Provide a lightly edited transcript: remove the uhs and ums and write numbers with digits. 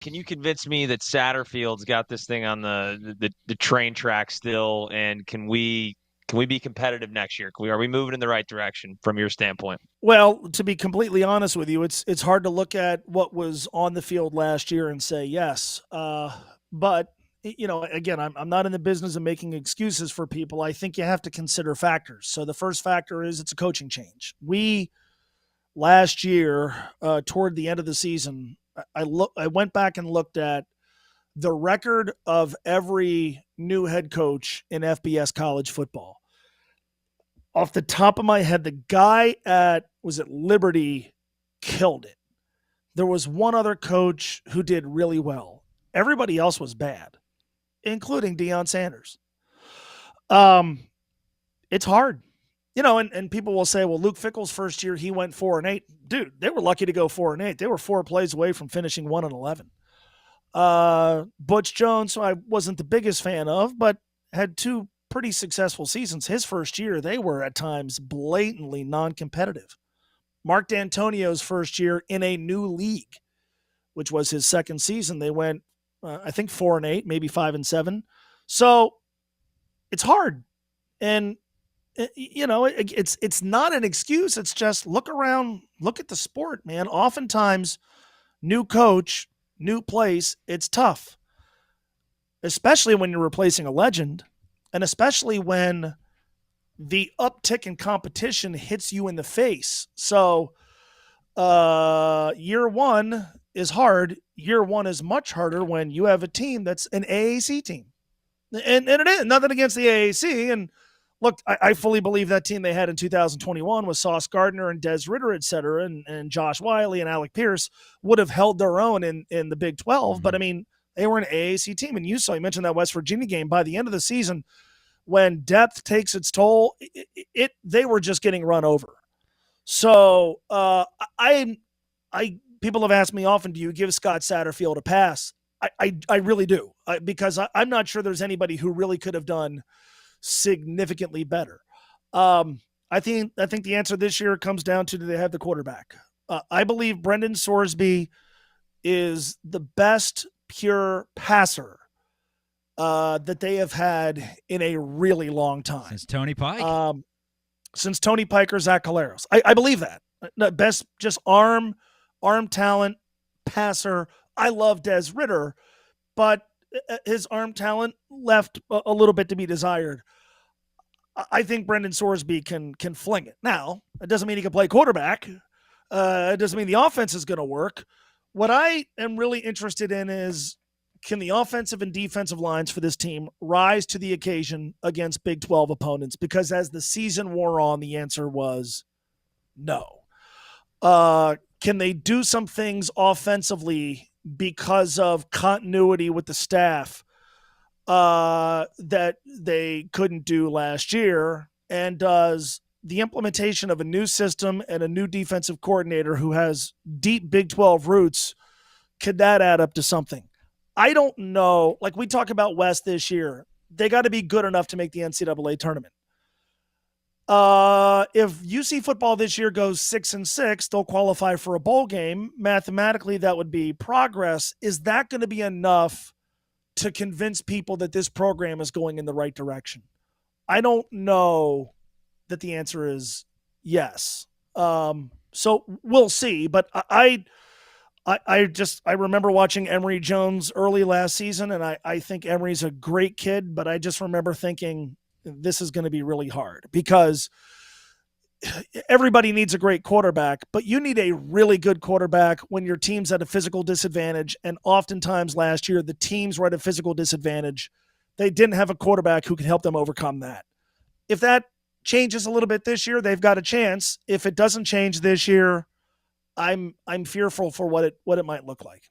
can you convince me that Satterfield's got this thing on the train track still, and can we be competitive next year? Are we moving in the right direction from your standpoint? Well, to be completely honest with you, it's hard to look at what was on the field last year and say yes. But again, I'm not in the business of making excuses for people. I think you have to consider factors. So the first factor is it's a coaching change. We last year, toward the end of the season, I went back and looked at the record of every new head coach in FBS college football. Off the top of my head, the guy at was it Liberty killed it. There was one other coach who did really well. Everybody else was bad, including Deion Sanders. Um, it's hard, and people will say, well, Luke Fickell's first year he went 4-8. Dude, they were lucky to go 4-8. They were 4 plays away from finishing 1-11. Butch Jones, who I wasn't the biggest fan of, but had 2 pretty successful seasons. His first year, they were at times blatantly non-competitive. Mark D'Antonio's first year in a new league, which was his second season, they went, I think 4-8, maybe 5-7. So it's hard, and it's not an excuse. It's just look around, look at the sport, man. Oftentimes, new coach, new place, it's tough, especially when you're replacing a legend. And especially when the uptick in competition hits you in the face. So year one is hard. Year one is much harder when you have a team that's an AAC team. And it is nothing against the AAC. And look, I fully believe that team they had in 2021 with Sauce Gardner and Des Ridder, et cetera, and Josh Wiley and Alec Pierce would have held their own in the Big 12. Mm-hmm. But, I mean, they were an AAC team. And you mentioned that West Virginia game. By the end of the season, when depth takes its toll, they were just getting run over. So people have asked me often, do you give Scott Satterfield a pass? I really do, because I'm not sure there's anybody who really could have done significantly better. I think the answer this year comes down to, do they have the quarterback? I believe Brendan Sorsby is the best pure passer that they have had in a really long time. Since Tony Pike? Since Tony Pike or Zach Collaros. I believe that. The best just arm talent, passer. I love Des Ridder, but his arm talent left a little bit to be desired. I think Brendan Sorsby can fling it. Now, it doesn't mean he can play quarterback. It doesn't mean the offense is going to work. What I am really interested in is, can the offensive and defensive lines for this team rise to the occasion against Big 12 opponents? Because as the season wore on, the answer was no. Can they do some things offensively because of continuity with the staff that they couldn't do last year? And does the implementation of a new system and a new defensive coordinator who has deep Big 12 roots, could that add up to something? I don't know. Like we talk about West this year, they got to be good enough to make the NCAA tournament. If UC football this year goes 6-6, they'll qualify for a bowl game. Mathematically, that would be progress. Is that going to be enough to convince people that this program is going in the right direction? I don't know that the answer is yes. So we'll see. But I remember watching Emory Jones early last season, and I think Emory's a great kid, but I just remember thinking this is going to be really hard, because everybody needs a great quarterback, but you need a really good quarterback when your team's at a physical disadvantage. And oftentimes last year, the teams were at a physical disadvantage. They didn't have a quarterback who could help them overcome that. If that changes a little bit this year, they've got a chance. If it doesn't change this year, I'm fearful for what it might look like.